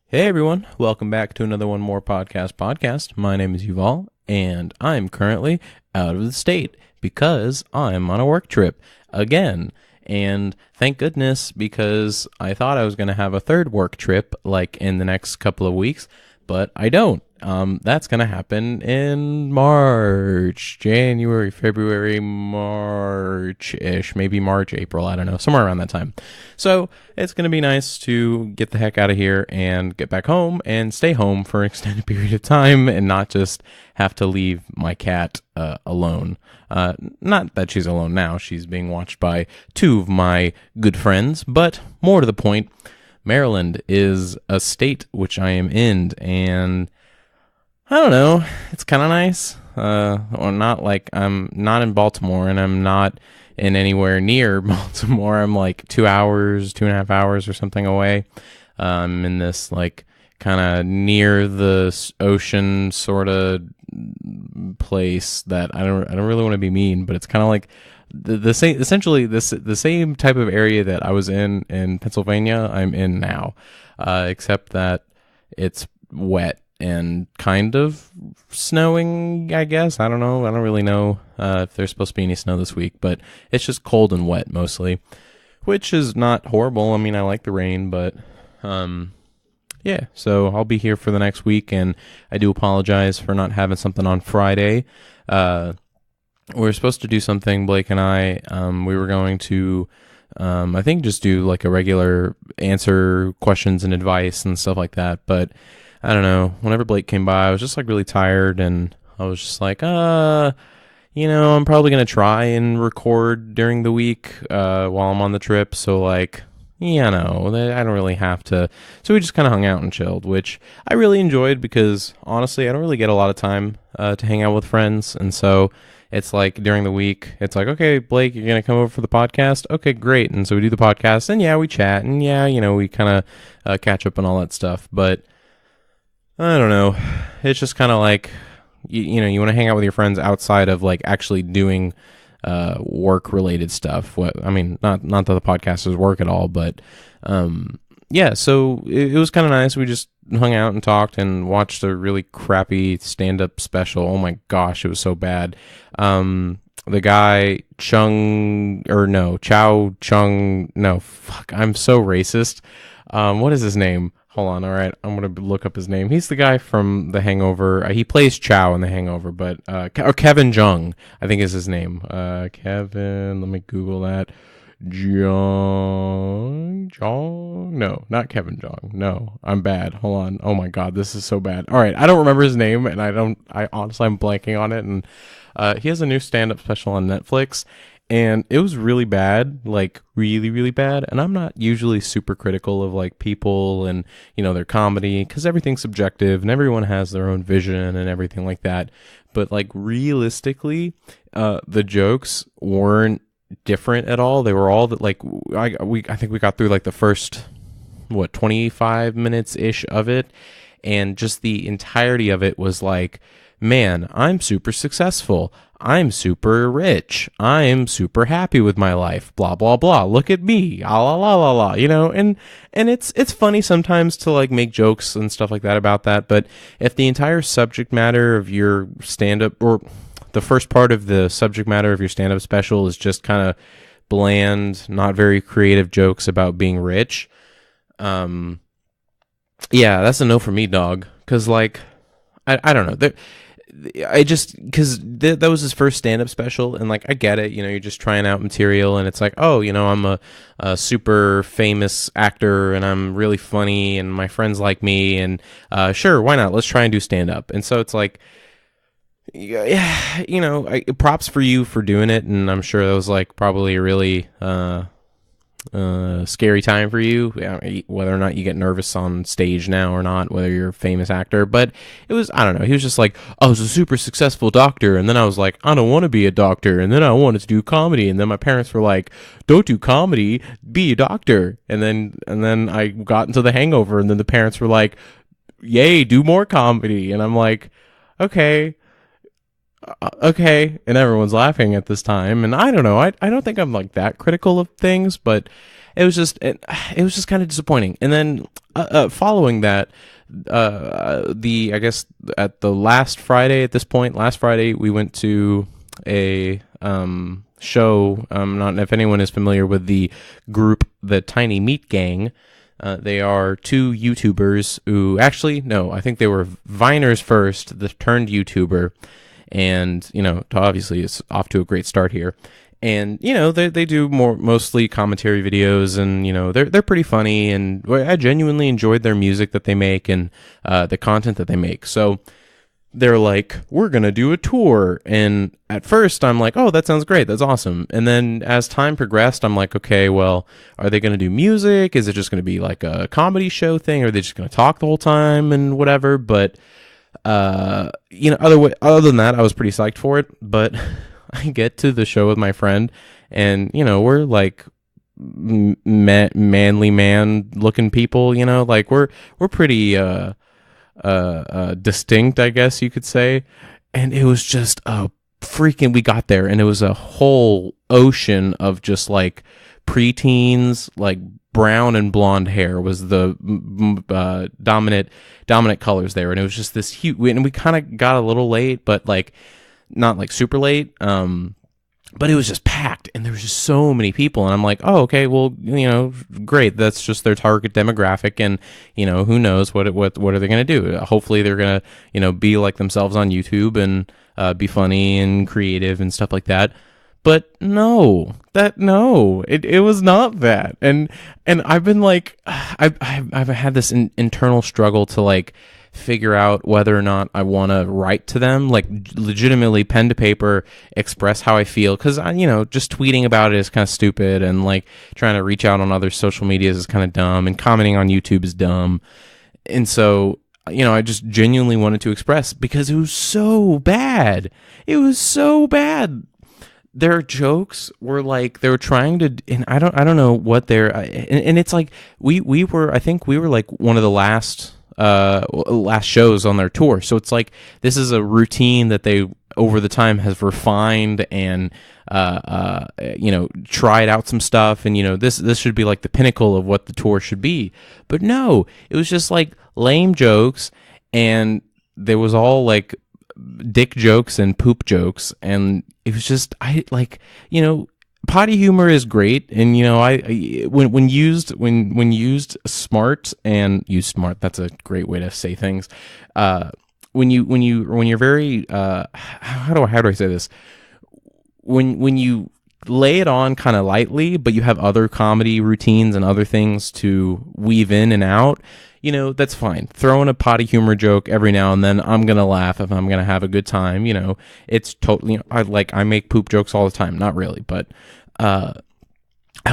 Hey everyone, welcome back to another One More Podcast. My name is Yuval, and I'm currently out of the state because I'm on a work trip again. And thank goodness, because I thought I was going to have a third work trip like in the next couple of weeks, but I don't. That's going to happen in March, January, February, March-ish, maybe March, April, I don't know, somewhere around that time. So it's going to be nice to get the heck out of here and get back home and stay home for an extended period of time and not just have to leave my cat alone. Not that she's alone now. She's being watched by two of my good friends, but more to the point, Maryland is a state which I am in, and I don't know, it's kind of nice. Or not, like I'm not in Baltimore, and I'm not in anywhere near Baltimore. I'm like 2 hours, 2.5 hours or something away. I'm in this like kind of near the ocean sort of place that I don't really want to be mean, but it's kind of like the same, essentially the same type of area that I was in Pennsylvania. I'm in now, except that it's wet and kind of snowing, I guess. I don't know. I don't really know if there's supposed to be any snow this week, but it's just cold and wet mostly, which is not horrible. I mean, I like the rain, but yeah, so I'll be here for the next week, and I do apologize for not having something on Friday. We were supposed to do something, Blake and I. We were going to, I think, just do like a regular answer questions and advice and stuff like that, but I don't know. Whenever Blake came by, I was just like really tired, and I was just like, I'm probably going to try and record during the week while I'm on the trip. So like, I don't really have to. So we just kind of hung out and chilled, which I really enjoyed because honestly, I don't really get a lot of time to hang out with friends. And so it's like during the week, it's like, okay, Blake, you're going to come over for the podcast? Okay, great. And so we do the podcast, and we chat, and we kind of catch up and all that stuff. But I don't know. It's just kind of like, you want to hang out with your friends outside of like actually doing work related stuff. I mean, not that the podcast is work at all, but so it was kind of nice. We just hung out and talked and watched a really crappy stand-up special. Oh my gosh, it was so bad. The guy Chow Chung, no, fuck, I'm so racist. What is his name? Hold on, all right, I'm going to look up his name. He's the guy from The Hangover. He plays Chow in The Hangover, but Kevin Jung, I think is his name. Kevin, let me Google that. Jung? No, not Kevin Jung. No, I'm bad. Hold on. Oh my God, this is so bad. All right, I don't remember his name, and I honestly, I'm blanking on it, and he has a new stand-up special on Netflix, and it was really bad, like really, really bad. And I'm not usually super critical of like people and, their comedy, because everything's subjective and everyone has their own vision and everything like that. But like realistically, the jokes weren't different at all. They were all that like, I think we got through like the first, 25 minutes ish of it. And just the entirety of it was like, man, I'm super successful. I'm super rich. I'm super happy with my life. Blah, blah, blah. Look at me. Ah, la, la, la, la. And it's funny sometimes to like make jokes and stuff like that about that. But if the entire subject matter of your stand-up, or the first part of the subject matter of your stand-up special, is just kind of bland, not very creative jokes about being rich, that's a no for me, dog. Because like, I don't know. I just, because that was his first stand-up special, and like I get it, you're just trying out material, and it's like, oh, I'm a super famous actor, and I'm really funny, and my friends like me, and sure, why not? Let's try and do stand-up. And so it's like, props for you for doing it, and I'm sure that was like probably a really scary time for you, whether or not you get nervous on stage now or not, whether you're a famous actor. But it was, I don't know, he was just like, I was a super successful doctor, and then I was like, I don't want to be a doctor, and then I wanted to do comedy, and then my parents were like, don't do comedy, be a doctor. And then I got into The Hangover, and then the parents were like, yay, do more comedy. And I'm like, okay, and everyone's laughing at this time, and I don't know, I don't think I'm like that critical of things, but it was just kind of disappointing. And then following that, I guess at the last Friday, we went to a show. Not if anyone is familiar with the group, the Tiny Meat Gang. They are two YouTubers who actually, no, I think they were Viners first, that turned YouTuber, and obviously it's off to a great start here. And they do mostly commentary videos, and they're pretty funny, and I genuinely enjoyed their music that they make and the content that they make. So they're like, we're gonna do a tour, and at first I'm like, oh, that sounds great, that's awesome. And then as time progressed, I'm like, okay, well, are they gonna do music? Is it just gonna be like a comedy show thing, or are they just gonna talk the whole time and whatever? But other than that, I was pretty psyched for it. But I get to the show with my friend, and we're like manly man looking people, like we're pretty distinct, I guess you could say. And it was just we got there, and it was a whole ocean of just like preteens, like brown and blonde hair was the dominant colors there. And it was just this huge, and we kind of got a little late, but like not like super late. But it was just packed, and there was just so many people, and I'm like, oh, okay, well, great. That's just their target demographic, and who knows what are they going to do? Hopefully, they're going to be like themselves on YouTube and be funny and creative and stuff like that. But no, it was not that, and I've been like, I've had this internal struggle to like figure out whether or not I want to write to them, like legitimately pen to paper, express how I feel, because just tweeting about it is kind of stupid, and like trying to reach out on other social medias is kind of dumb, and commenting on YouTube is dumb. And so I just genuinely wanted to express, because it was so bad. Their jokes were like, they were trying to, and I don't know what they're, and it's like we were like one of the last shows on their tour. So it's like, this is a routine that they over the time has refined and tried out some stuff, and this should be like the pinnacle of what the tour should be. But no, it was just like lame jokes, and there was all like dick jokes and poop jokes, and it was just, potty humor is great, and when used smart, that's a great way to say things. When you're very how do I say this? When you lay it on kind of lightly, but you have other comedy routines and other things to weave in and out, that's fine. Throw in a potty humor joke every now and then. I'm going to laugh if I'm going to have a good time. It's totally, I make poop jokes all the time. Not really, but I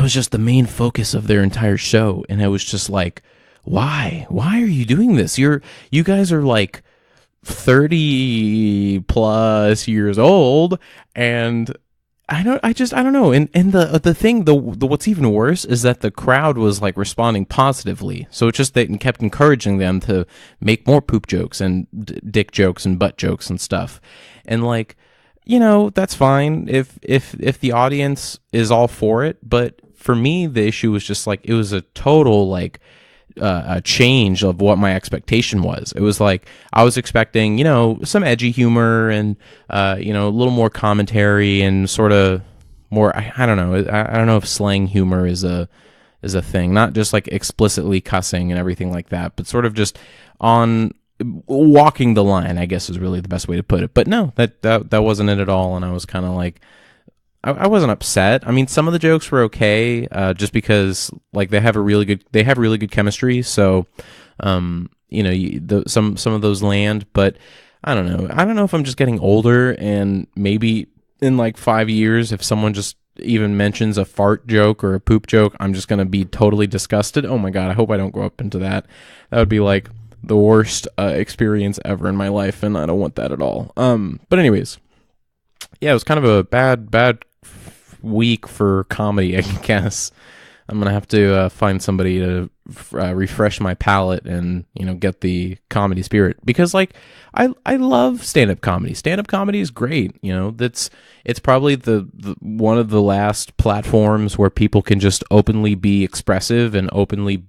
was just the main focus of their entire show. And I was just like, why are you doing this? You guys are like 30 plus years old, and I don't know. And the thing, what's even worse is that the crowd was like responding positively. So it just, they kept encouraging them to make more poop jokes and dick jokes and butt jokes and stuff. And like, that's fine if the audience is all for it. But for me, the issue was just like, it was a total like a change of what my expectation was. It was like, I was expecting, some edgy humor and, a little more commentary and sort of more, I don't know. I don't know if slang humor is a thing, not just like explicitly cussing and everything like that, but sort of just on walking the line, I guess is really the best way to put it. But no, that wasn't it at all. And I was kind of like, I wasn't upset. I mean, some of the jokes were okay, just because like they have really good chemistry. So, some of those land, but I don't know. I don't know if I'm just getting older, and maybe in like 5 years, if someone just even mentions a fart joke or a poop joke, I'm just gonna be totally disgusted. Oh my God, I hope I don't grow up into that. That would be like the worst experience ever in my life, and I don't want that at all. But anyways, yeah, it was kind of a bad week for comedy, I guess. I'm gonna have to find somebody to refresh my palate and get the comedy spirit, because like I love stand-up comedy. Stand-up comedy is great. It's probably the one of the last platforms where people can just openly be expressive and openly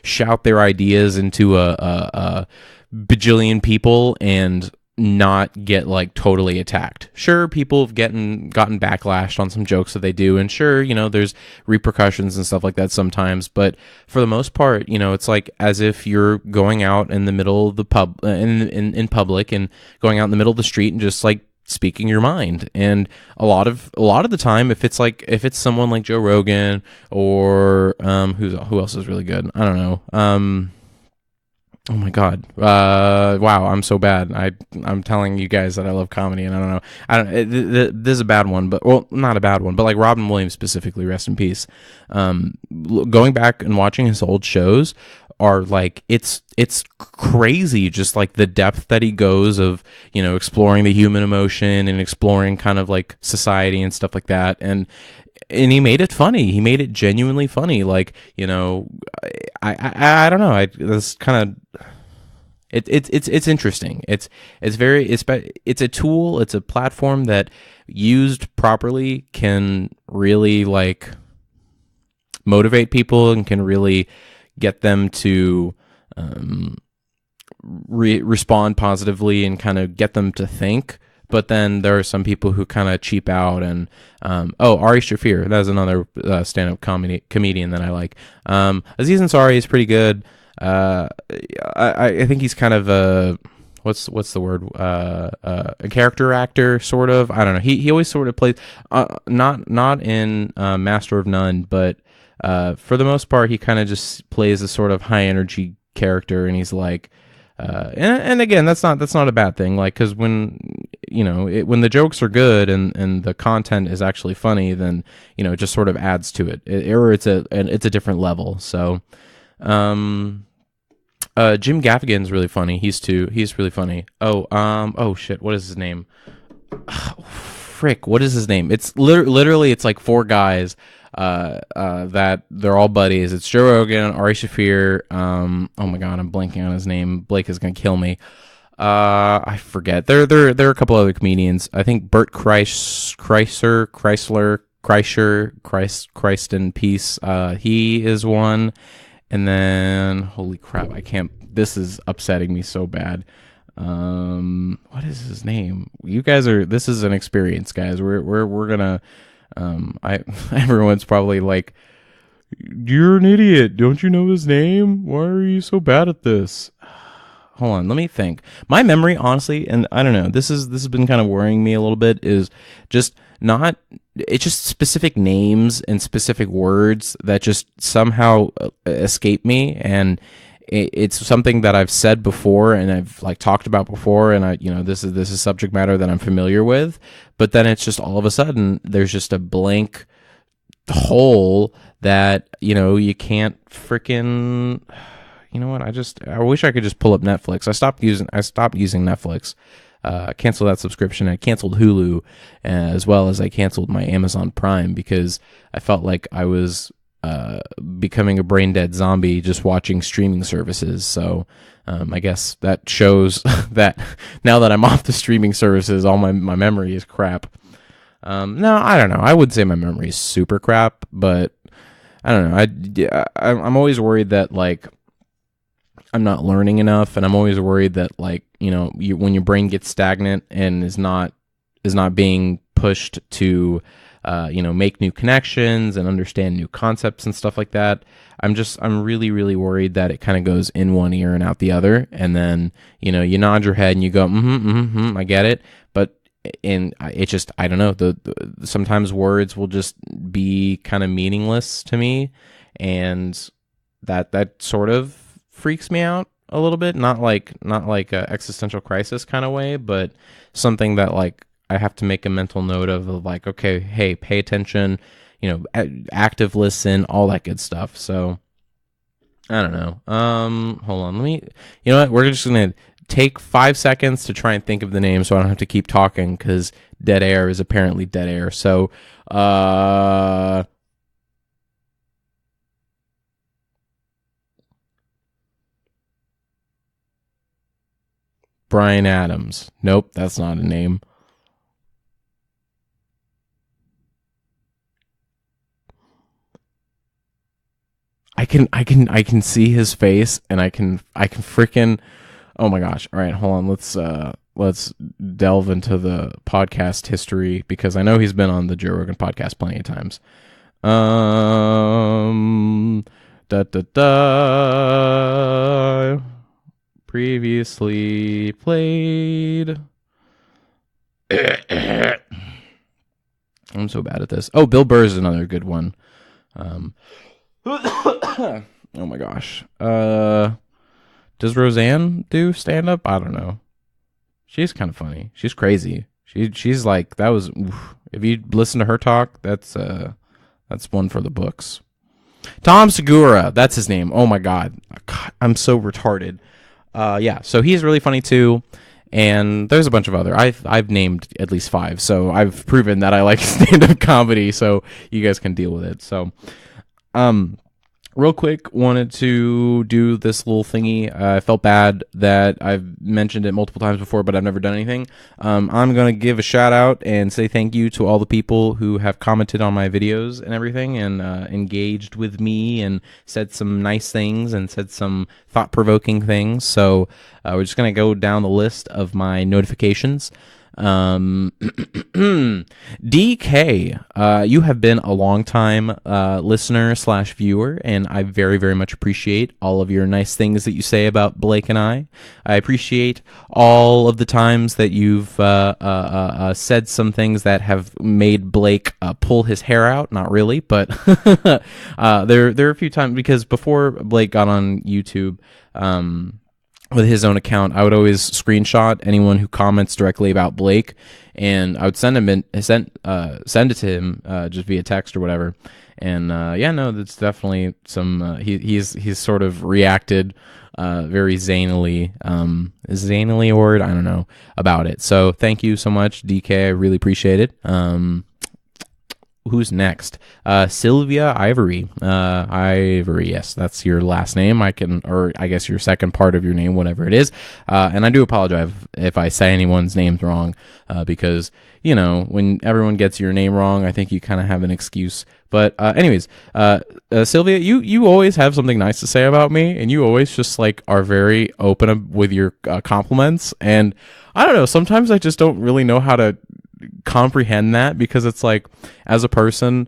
shout their ideas into a bajillion people and not get like totally attacked. Sure, people have gotten backlash on some jokes that they do, and sure, there's repercussions and stuff like that sometimes, but for the most part, it's like as if you're going out in the middle of the in public, and going out in the middle of the street and just like speaking your mind. And a lot of the time, if it's someone like Joe Rogan or who else is really good, I don't know, oh my God! Wow, I'm so bad. I'm telling you guys that I love comedy, and I don't know. This is a bad one, but well, not a bad one, but like Robin Williams specifically, rest in peace. Going back and watching his old shows are like it's crazy, just like the depth that he goes of exploring the human emotion and exploring kind of like society and stuff like that, and he made it funny. He made it genuinely funny. Like, I don't know. That's kind of it's interesting. It's a tool. It's a platform that used properly can really like motivate people and can really get them to respond positively and kind of get them to think. But then there are some people who kind of cheap out, and Ari Shaffir, that's another stand-up comedian that I like. Aziz Ansari is pretty good. I think he's kind of a what's the word, a character actor, sort of. I don't know. He always sort of plays not in Master of None, but for the most part he kind of just plays a sort of high energy character, and he's like. And again, that's not a bad thing. Like, because when when the jokes are good and the content is actually funny, then it just sort of adds to it. Or it's a different level. So, Jim Gaffigan's really funny. He's really funny. Oh shit, what is his name? Frick, what is his name? It's literally it's like four guys. That they're all buddies. It's Joe Rogan, Ari Shaffir. Oh my God, I'm blanking on his name. Blake is gonna kill me. I forget. There are a couple other comedians. I think Bert Kreischer, Christ in peace. He is one. And then, holy crap, I can't. This is upsetting me so bad. What is his name? You guys are. This is an experience, guys. We're gonna. Everyone's probably like, you're an idiot. Don't you know his name? Why are you so bad at this? Hold on, let me think. My memory, honestly, and I don't know, this has been kind of worrying me a little bit, is just not, it's just specific names and specific words that just somehow escape me, and it's something that I've said before and I've like talked about before, and this is subject matter that I'm familiar with, but then it's just all of a sudden there's just a blank hole that you can't freaking. You know what? I wish I could just pull up Netflix. I stopped using Netflix. Canceled that subscription. I canceled Hulu, as well as I canceled my Amazon Prime, because I felt like I was becoming a brain dead zombie just watching streaming services. So I guess that shows that now that I'm off the streaming services, all my memory is crap. No, I don't know. I would say my memory is super crap, but I don't know. I'm always worried that like I'm not learning enough, and I'm always worried that like when your brain gets stagnant and is not being pushed to make new connections and understand new concepts and stuff like that. I'm really, really worried that it kind of goes in one ear and out the other. And then, you nod your head and you go, I get it. But I don't know. Sometimes words will just be kind of meaningless to me. And that sort of freaks me out a little bit. Not like a existential crisis kind of way, but something that like, I have to make a mental note of like, okay, hey, pay attention, active listen, all that good stuff. So I don't know. Hold on. You know what? We're just going to take 5 seconds to try and think of the name so I don't have to keep talking, because dead air is apparently dead air. So, Brian Adams. Nope, that's not a name. I can see his face, and I can freaking. Oh my gosh! All right, hold on. Let's delve into the podcast history, because I know he's been on the Joe Rogan podcast plenty of times. Previously played. I'm so bad at this. Oh, Bill Burr is another good one. Oh my gosh. Does Roseanne do stand up? I don't know. She's kind of funny. She's crazy. She's like, that was, oof. If you listen to her talk, that's one for the books. Tom Segura, that's his name. Oh my God, I'm so retarded. Yeah, so he's really funny too, and there's a bunch of other. I've named at least 5, so I've proven that I like stand-up comedy. So you guys can deal with it. So, real quick, wanted to do this little thingy. I felt bad that I've mentioned it multiple times before, but I've never done anything. I'm going to give a shout out and say thank you to all the people who have commented on my videos and everything, and engaged with me and said some nice things and said some thought-provoking things. So we're just going to go down the list of my notifications. DK, you have been a long time listener / viewer, and I very, very much appreciate all of your nice things that you say about Blake and I appreciate all of the times that you've said some things that have made Blake pull his hair out. Not really, but there are a few times, because before Blake got on YouTube, with his own account, I would always screenshot anyone who comments directly about Blake, and I would send it to him just via text or whatever. And that's definitely some. He's sort of reacted very zanily, is zanily a word? I don't know, about it. So thank you so much, DK. I really appreciate it. Who's next? Sylia Ivory. Ivory, yes, that's your last name. I guess your second part of your name, whatever it is. And I do apologize if I say anyone's names wrong, because, when everyone gets your name wrong, I think you kind of have an excuse. But anyways, Sylia, you always have something nice to say about me, and you always just are very open with your compliments. And I don't know, sometimes I just don't really know how to comprehend that, because it's as a person,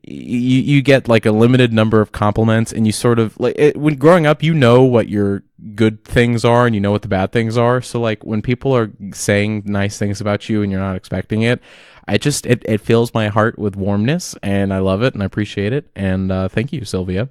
you get a limited number of compliments, and you sort of when growing up, what your good things are and you know what the bad things are. So when people are saying nice things about you and you're not expecting it, it fills my heart with warmness, and I love it and I appreciate it. And thank you, Sylvia.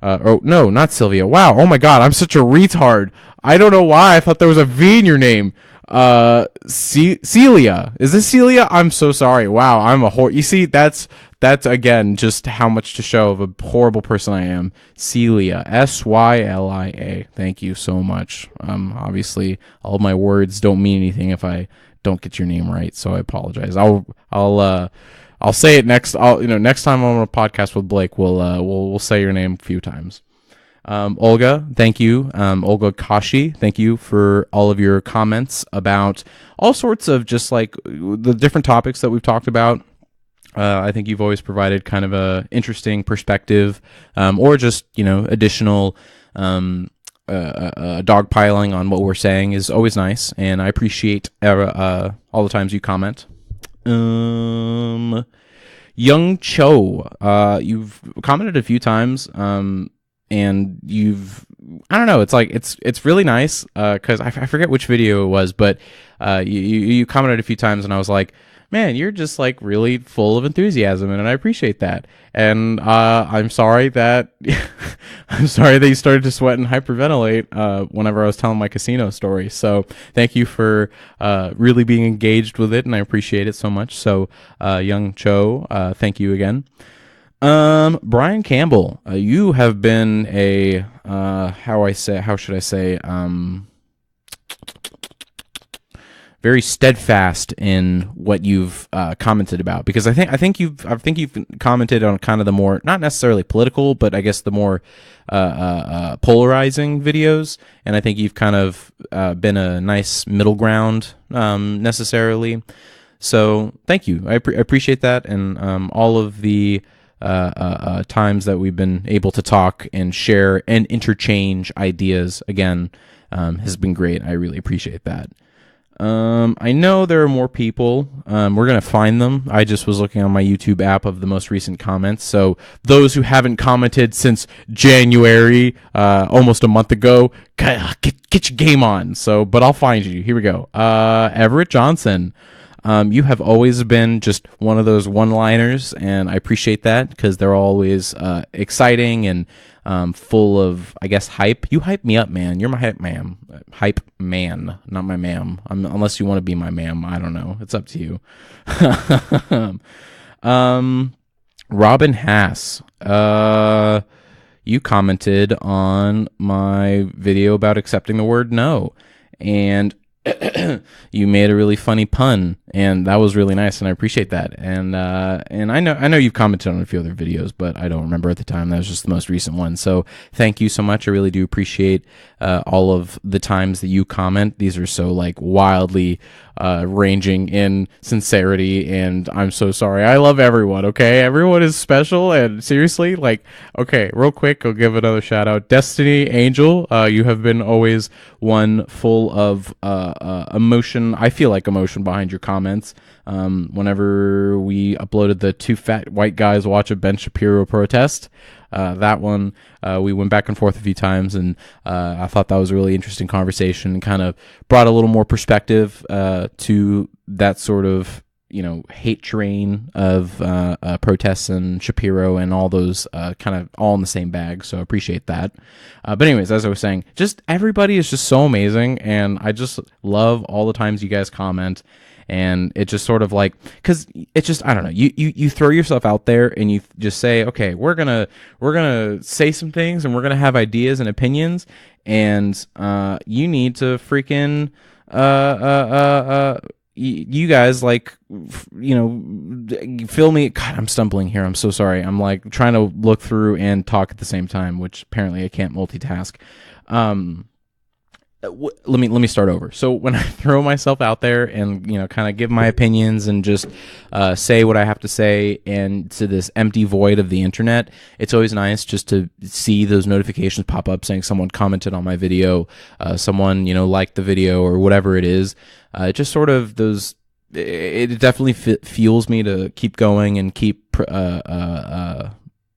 No, not Sylvia. Wow. Oh my God, I'm such a retard. I don't know why I thought there was a V in your name. Sylia. Is this Sylia? I'm so sorry. Wow, I'm a you see, that's again just how much to show of a horrible person I am. Sylia. Sylia. Thank you so much. Obviously all of my words don't mean anything if I don't get your name right, so I apologize. I'll say it next. Next time I'm on a podcast with Blake, we'll say your name a few times. Olga, thank you. Olga Kashi, thank you for all of your comments about all sorts of just the different topics that we've talked about. I think you've always provided kind of a interesting perspective, or just, additional, dogpiling on what we're saying is always nice. And I appreciate, all the times you comment. Young Cho, you've commented a few times, and I don't know, it's really nice, because I forget which video it was, but you commented a few times, and I was like, man, you're just really full of enthusiasm, and I appreciate that. And I'm sorry that you started to sweat and hyperventilate whenever I was telling my casino story. So thank you for really being engaged with it, and I appreciate it so much. So Young Cho, thank you again. Brian Campbell, you have been a how should I say, very steadfast in what you've commented about, because I think you've commented on kind of the more, not necessarily political, but I guess the more polarizing videos, and I think you've kind of been a nice middle ground necessarily. So thank you. I appreciate that, and all of the times that we've been able to talk and share and interchange ideas again has been great. I really appreciate that. I know there are more people. We're going to find them. I just was looking on my YouTube app of the most recent comments. So those who haven't commented since January, almost a month ago, get your game on. So, but I'll find you. Here we go. Everett Johnson. You have always been just one of those one-liners, and I appreciate that, because they're always exciting and full of, I guess, hype. You hype me up, man. You're my hype man. Hype man, not my ma'am. Unless you want to be my ma'am. I don't know. It's up to you. Robin Hass. You commented on my video about accepting the word no, and you made a really funny pun, and that was really nice, and I appreciate that. And I know you've commented on a few other videos, but I don't remember at the time. That was just the most recent one. So thank you so much. I really do appreciate all of the times that you comment. These are so like wildly ranging in sincerity, and I'm so sorry. I love everyone. Okay, everyone is special, and seriously, like, okay, real quick, I'll give another shout out. Destiny Angel, you have been always one full of emotion. I feel like emotion behind your comments. Whenever we uploaded the two fat white guys watch a Ben Shapiro protest, that one, we went back and forth a few times, and I thought that was a really interesting conversation, and kind of brought a little more perspective to that sort of, hate train of protests and Shapiro and all those kind of all in the same bag. So I appreciate that. But anyways, as I was saying, just everybody is just so amazing, and I just love all the times you guys comment. And it just sort of like, because it's just, I don't know, you throw yourself out there, and you just say, okay, we're gonna say some things, and we're gonna have ideas and opinions, and you need to freaking you guys, like, fill me. God, I'm stumbling here. I'm so sorry. I'm like trying to look through and talk at the same time, which apparently I can't multitask. Let me start over. So when I throw myself out there and kind of give my opinions and just say what I have to say, and to this empty void of the internet, it's always nice just to see those notifications pop up saying someone commented on my video, someone liked the video, or whatever it is. Just sort of those. It definitely fuels me to keep going and keep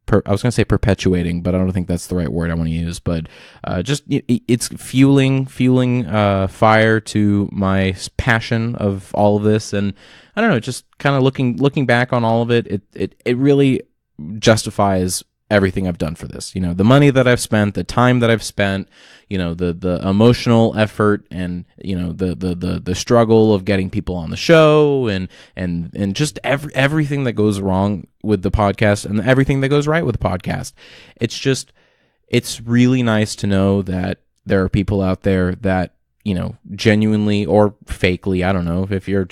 I was going to say perpetuating, but I don't think that's the right word I want to use. But just it's fueling fire to my passion of all of this, and I don't know, just kind of looking back on all of it, it really justifies everything I've done for this. The money that I've spent, the time that I've spent, the emotional effort, and the struggle of getting people on the show, and just everything that goes wrong with the podcast and everything that goes right with the podcast. It's really nice to know that there are people out there that genuinely or fakely, I don't know, if you're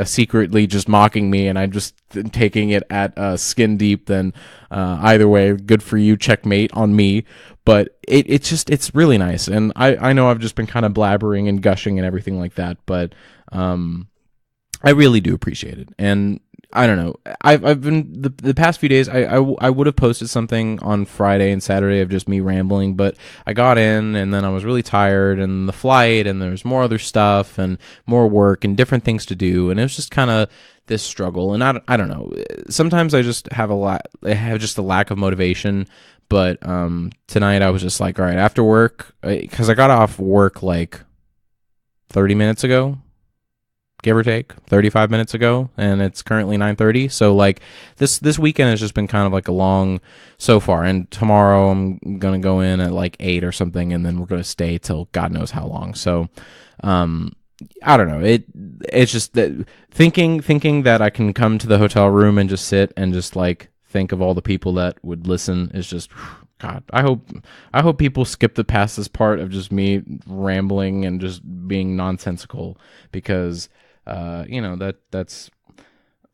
secretly just mocking me and I'm just taking it at skin deep, then either way, good for you, checkmate on me. But it's really nice, and I know I've just been kind of blabbering and gushing and everything like that, but I really do appreciate it. And I don't know, I've been the past few days, I would have posted something on Friday and Saturday of just me rambling, but I got in, and then I was really tired, and the flight, and there's more other stuff and more work and different things to do, and it was just kind of this struggle. And I don't know, sometimes I just have a lack of motivation. But tonight I was just like, all right, after work, because I got off work like 30 minutes ago, give or take 35 minutes ago, and it's currently 9:30. So like this weekend has just been kind of like a long so far, and tomorrow I'm gonna go in at like 8 or something, and then we're gonna stay till God knows how long. So I don't know, it's just that thinking that I can come to the hotel room and just sit and just like think of all the people that would listen is just God, I hope people skip the past this part of just me rambling and just being nonsensical, because that's,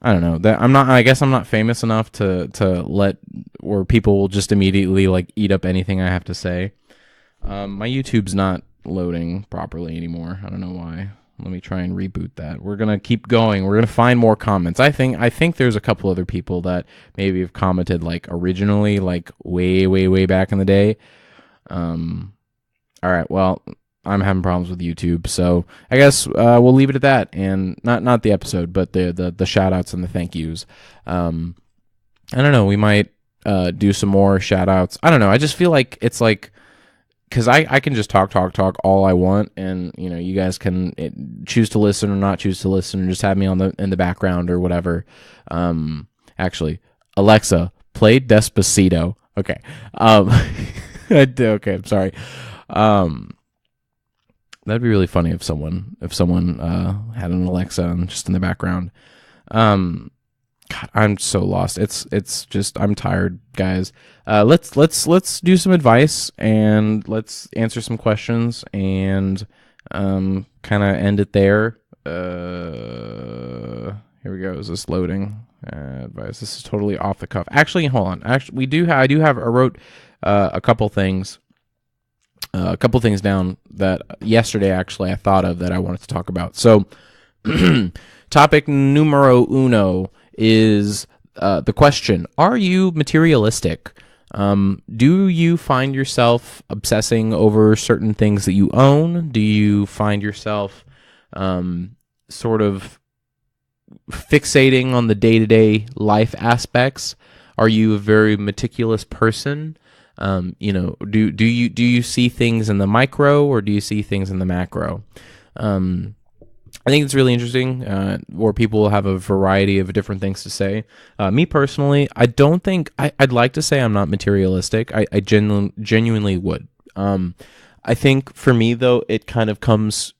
I don't know, that I guess I'm not famous enough to let, or people will just immediately like eat up anything I have to say. My YouTube's not loading properly anymore. I don't know why. Let me try and reboot that. We're gonna keep going. We're gonna find more comments. I think there's a couple other people that maybe have commented like originally, like way back in the day. All right. Well, I'm having problems with YouTube, so I guess we'll leave it at that, and not the episode, but the shout outs and the thank yous. I don't know. We might do some more shout outs. I don't know. I just feel like it's like, because I can just talk all I want, and you guys can choose to listen or not choose to listen, or just have me in the background or whatever. Actually, Alexa, play Despacito. Okay. Okay, I'm sorry. That'd be really funny if someone had an Alexa just in the background. God, I'm so lost. It's just, I'm tired, guys. Let's do some advice, and let's answer some questions, and kind of end it there. Here we go. Is this loading? Advice. This is totally off the cuff. Actually, hold on. Actually, I wrote a couple things. A couple things down that yesterday actually I thought of that I wanted to talk about. So, topic numero uno is the question: are you materialistic? Do you find yourself obsessing over certain things that you own? Do you find yourself sort of fixating on the day-to-day life aspects? Are you a very meticulous person? Do you see things in the micro, or do you see things in the macro? I think it's really interesting, where people will have a variety of different things to say. Me personally, I don't think I'd like to say I'm not materialistic. I genuinely would. I think for me though, it kind of comes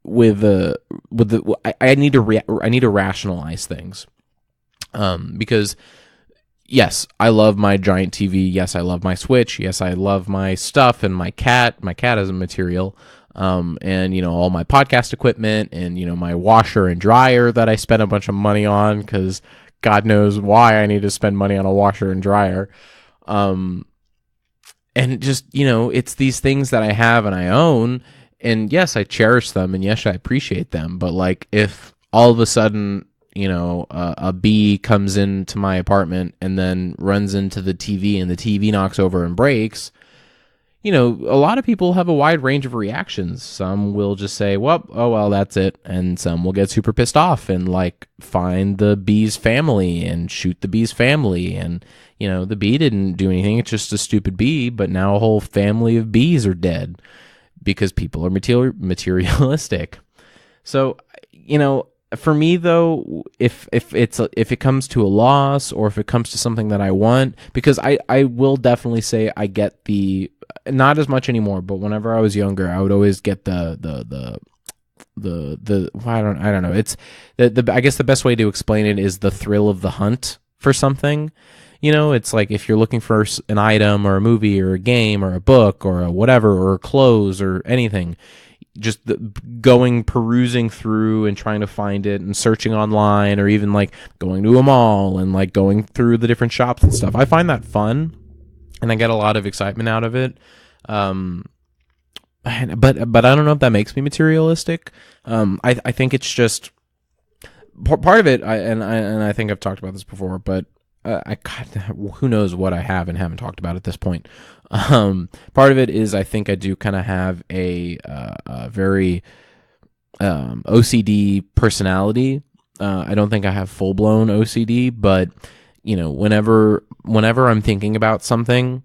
with I need to rationalize things, because yes, I love my giant TV. Yes, I love my Switch. Yes, I love my stuff and my cat. My cat is a material. And all my podcast equipment, and my washer and dryer that I spent a bunch of money on, because God knows why I need to spend money on a washer and dryer. And just it's these things that I have and I own, and yes, I cherish them, and yes, I appreciate them. But like, if all of a sudden a bee comes into my apartment and then runs into the TV, and the TV knocks over and breaks, a lot of people have a wide range of reactions. Some will just say, well, that's it. And some will get super pissed off and like find the bee's family and shoot the bee's family. And, the bee didn't do anything. It's just a stupid bee. But now a whole family of bees are dead because people are materialistic. So, for me though, if it comes to a loss, or if it comes to something that I want, because I will definitely say I get the, not as much anymore, but whenever I was younger, I would always get the I don't know. It's I guess the best way to explain it is the thrill of the hunt for something. It's like if you're looking for an item or a movie or a game or a book or a whatever, or clothes or anything, just perusing through and trying to find it, and searching online, or even like going to a mall and like going through the different shops and stuff. I find that fun, and I get a lot of excitement out of it. But I don't know if that makes me materialistic. I think it's just part of it. I think I've talked about this before, but who knows what I have and haven't talked about at this point. Part of it is I think I do kind of have a very OCD personality. I don't think I have full blown OCD, but whenever I'm thinking about something,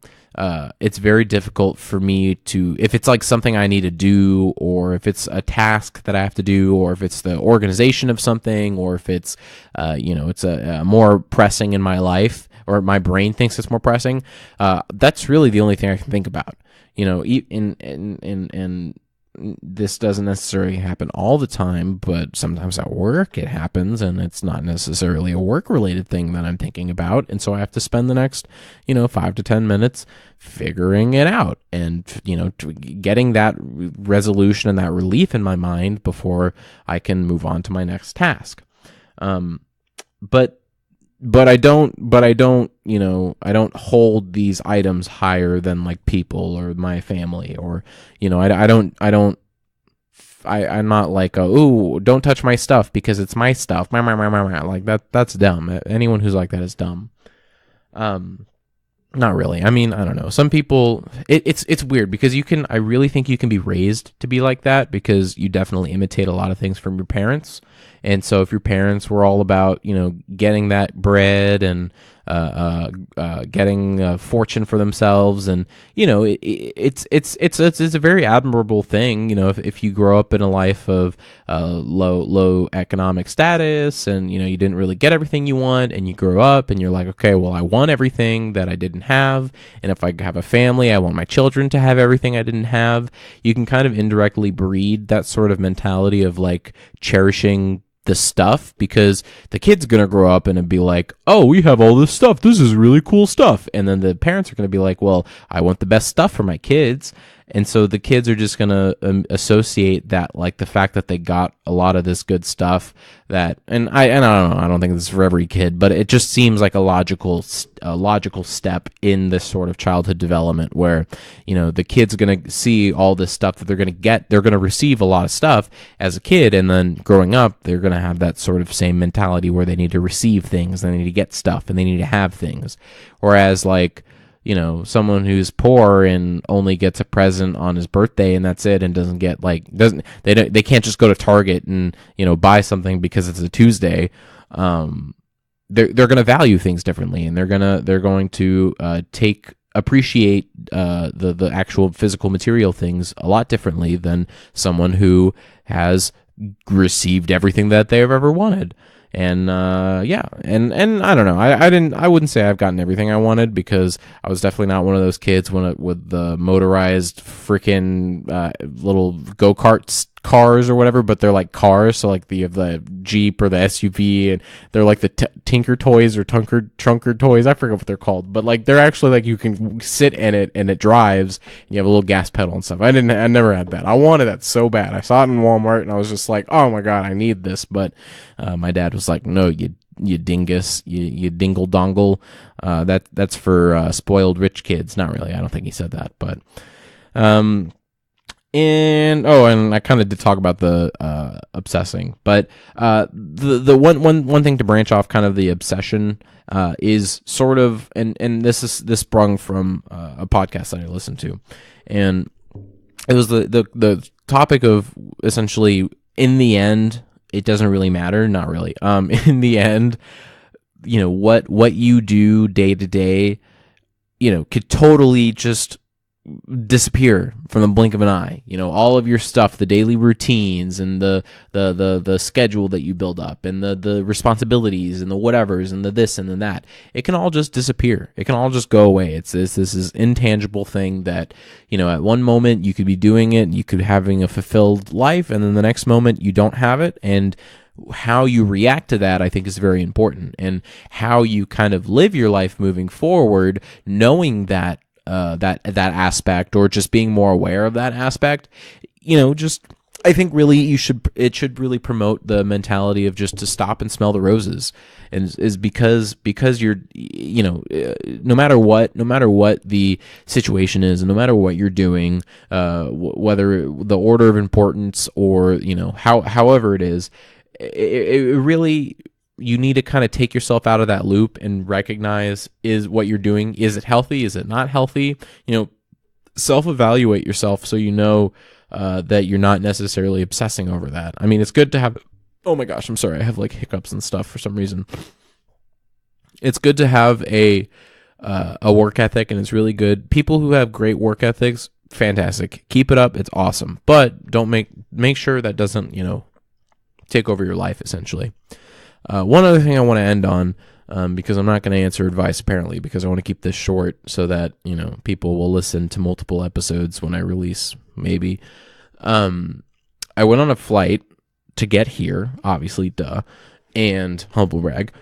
it's very difficult for me to, if it's like something I need to do, or if it's a task that I have to do, or if it's the organization of something, or if it's, it's a more pressing in my life, or my brain thinks it's more pressing. That's really the only thing I can think about, in this doesn't necessarily happen all the time, but sometimes at work it happens, and it's not necessarily a work-related thing that I'm thinking about, and so I have to spend the next, 5 to 10 minutes figuring it out and, getting that resolution and that relief in my mind before I can move on to my next task. But I don't, I don't hold these items higher than like people or my family, or, I'm not like, ooh, don't touch my stuff because it's my stuff. Like that's dumb. Anyone who's like that is dumb. Not really. I mean, I don't know. Some people, it's weird because I really think you can be raised to be like that because you definitely imitate a lot of things from your parents. And so if your parents were all about, getting that bread and getting a fortune for themselves, and it's a very admirable thing. If you grow up in a life of low economic status, and you didn't really get everything you want, and you grow up and you're like, okay, well, I want everything that I didn't have, and if I have a family, I want my children to have everything I didn't have. You can kind of indirectly breed that sort of mentality of like cherishing the stuff, because the kid's gonna grow up and be like, oh, we have all this stuff, this is really cool stuff, and then the parents are gonna be like, well, I want the best stuff for my kids. And so the kids are just gonna associate that, like, the fact that they got a lot of this good stuff, that, and I don't know, I don't think this is for every kid, but it just seems like a logical step in this sort of childhood development, where the kid's gonna see all this stuff that they're gonna receive a lot of stuff as a kid, and then growing up they're gonna have that sort of same mentality where they need to receive things, they need to get stuff, and they need to have things. Whereas, like, someone who's poor and only gets a present on his birthday and that's it, and they can't just go to Target and buy something because it's a Tuesday. They're going to value things differently, and they're going to appreciate the actual physical material things a lot differently than someone who has received everything that they've ever wanted. And and I don't know. I wouldn't say I've gotten everything I wanted, because I was definitely not one of those kids with the motorized freaking little go-kart cars or whatever, but they're like cars. So like the Jeep or the SUV, and they're like the Tinker Toys or Trunker Toys. I forget what they're called, but like they're actually like you can sit in it and it drives, and you have a little gas pedal and stuff. I never had that. I wanted that so bad. I saw it in Walmart and I was just like, oh my god, I need this. But my dad was like, no, you dingus, you dingle dongle. That's for spoiled rich kids. Not really. I don't think he said that, but and I kind of did talk about the obsessing, but the one thing to branch off kind of the obsession is sort of, and this sprung from a podcast that I listened to, and it was the topic of essentially, in the end, it doesn't really matter. Not really. In the end, what you do day to day, could totally just disappear from the blink of an eye. All of your stuff, the daily routines, and the schedule that you build up, and the responsibilities, and the whatevers, and the this and the that, it can all just disappear. It can all just go away. It's this is intangible thing that, at one moment you could be doing it, you could be having a fulfilled life, and then the next moment you don't have it. And how you react to that, I think, is very important, and how you kind of live your life moving forward, knowing that that aspect, or just being more aware of that aspect. I think really it should really promote the mentality of just to stop and smell the roses, and is because you're, no matter what the situation is, and no matter what you're doing, whether the order of importance, or however it is, it really, you need to kind of take yourself out of that loop and recognize, is what you're doing, is it healthy? Is it not healthy? Self-evaluate yourself, so that you're not necessarily obsessing over that. I mean, it's good to have, oh my gosh, I'm sorry, I have like hiccups and stuff for some reason. It's good to have a work ethic, and it's really good. People who have great work ethics, fantastic. Keep it up. It's awesome. But don't make sure that doesn't, take over your life, essentially. One other thing I want to end on, because I'm not going to answer advice, apparently, because I want to keep this short so that, people will listen to multiple episodes when I release, maybe. I went on a flight to get here, obviously, duh, and humble brag.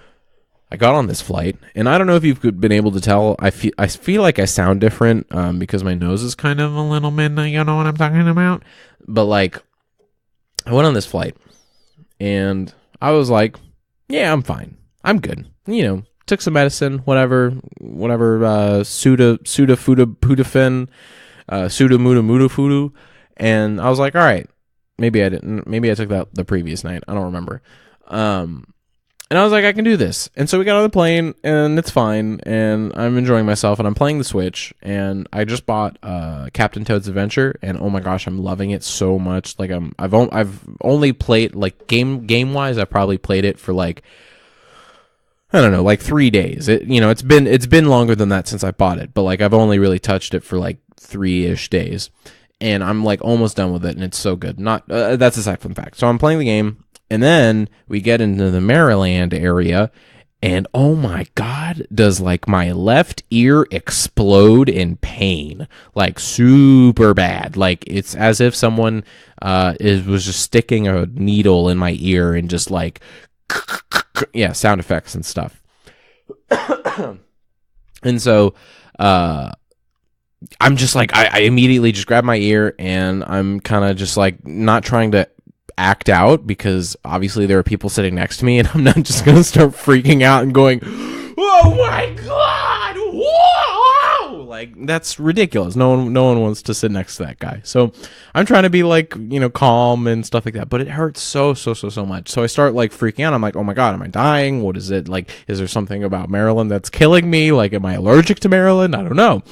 I got on this flight, and I don't know if you've been able to tell. I feel like I sound different because my nose is kind of a little bit. You know what I'm talking about? But like, I went on this flight, and I was like, "Yeah, I'm fine. I'm good." You know, took some medicine, whatever. Sudafudafin, Sudamudamudafudu, and I was like, "All right." Maybe I didn't. Maybe I took that the previous night. I don't remember. And I was like, I can do this. And so we got on the plane, and it's fine, and I'm enjoying myself, and I'm playing the Switch, and I just bought Captain Toad's Adventure, and oh my gosh, I'm loving it so much. Like I've only played like game wise, I've probably played it for like, I don't know, like 3 days. It's been longer than that since I bought it, but like I've only really touched it for like 3-ish days, and I'm like almost done with it, and it's so good. Not that's aside from the fact. So I'm playing the game. And then we get into the Maryland area, and oh my God, does like my left ear explode in pain, like super bad. Like it's as if someone was just sticking a needle in my ear and just like, yeah, sound effects and stuff. And so I'm just like, I immediately just grab my ear, and I'm kind of just like not trying to act out because obviously there are people sitting next to me, and I'm not just gonna start freaking out and going, "Oh my God, whoa!" Like that's ridiculous. No one wants to sit next to that guy. So I'm trying to be like, calm and stuff like that, but it hurts so much. So I start like freaking out. I'm like, oh my God, am I dying? What is it? Like, is there something about Maryland that's killing me? Like, am I allergic to Maryland? I don't know.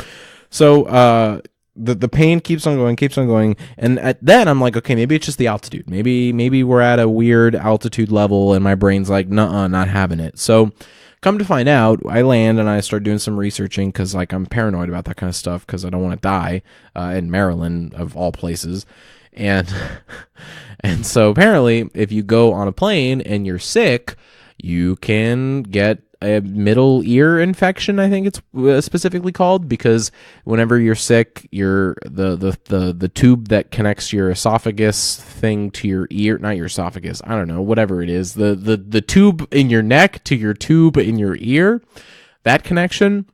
So the pain keeps on going, and then I'm like, okay, maybe it's just the altitude. Maybe we're at a weird altitude level, and my brain's like, nuh-uh, not having it. So come to find out, I land and I start doing some researching because like I'm paranoid about that kind of stuff because I don't want to die in Maryland of all places, and and so apparently if you go on a plane and you're sick, you can get a middle ear infection, I think it's specifically called, because whenever you're sick, the tube that connects your esophagus thing to your ear, not your esophagus, I don't know, whatever it is, the tube in your neck to your tube in your ear, that connection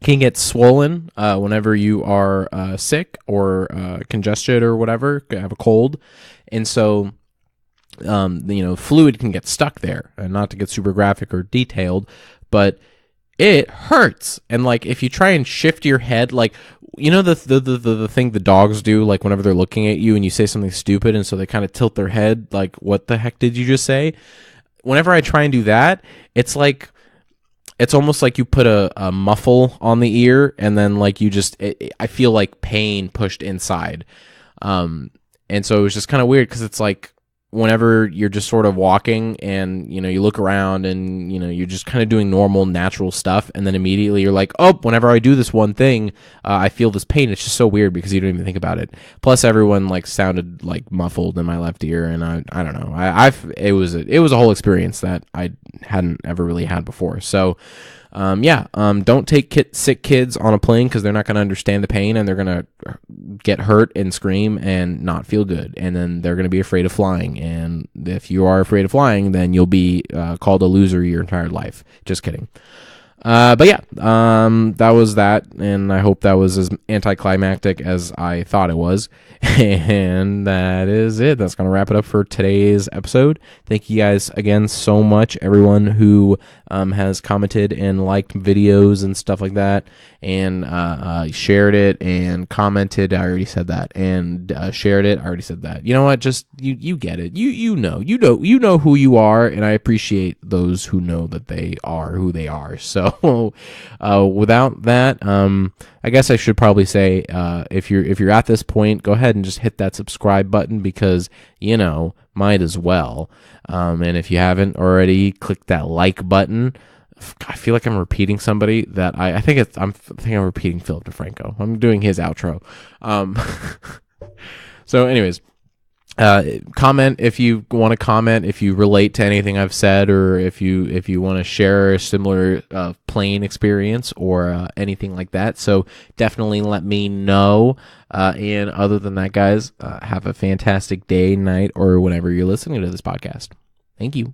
can get swollen whenever you are sick or congested or whatever, have a cold, and so fluid can get stuck there. And not to get super graphic or detailed, but it hurts. And like if you try and shift your head, like the thing the dogs do, like whenever they're looking at you and you say something stupid, and so they kind of tilt their head, like what the heck did you just say? Whenever I try and do that, it's like it's almost like you put a muffle on the ear, and then like I feel like pain pushed inside. And so it was just kind of weird because it's like whenever you're just sort of walking and you look around and you're just kind of doing normal natural stuff, and then immediately you're like, oh, whenever I do this one thing, I feel this pain. It's just so weird because you don't even think about it. Plus everyone like sounded like muffled in my left ear, and I don't know, it was a whole experience that I hadn't ever really had before. So don't take sick kids on a plane because they're not going to understand the pain, and they're going to get hurt and scream and not feel good, and then they're going to be afraid of flying, and if you are afraid of flying, then you'll be called a loser your entire life. Just kidding. That was that, and I hope that was as anticlimactic as I thought it was. And that is it. That's going to wrap it up for today's episode. Thank you guys again so much, everyone who has commented and liked videos and stuff like that, and shared it and commented. I already said that, and shared it. I already said that. You know what? Just you get it. You know who you are, and I appreciate those who know that they are who they are. So without that, I guess I should probably say, if you're at this point, go ahead and just hit that subscribe button because might as well. And if you haven't already, click that like button. I feel like I'm repeating somebody that I think I'm repeating Philip DeFranco. I'm doing his outro. So anyways, Comment if you want to comment, if you relate to anything I've said, or if you want to share a similar playing experience or anything like that. So definitely let me know. And other than that, guys, have a fantastic day, night, or whenever you're listening to this podcast. Thank you.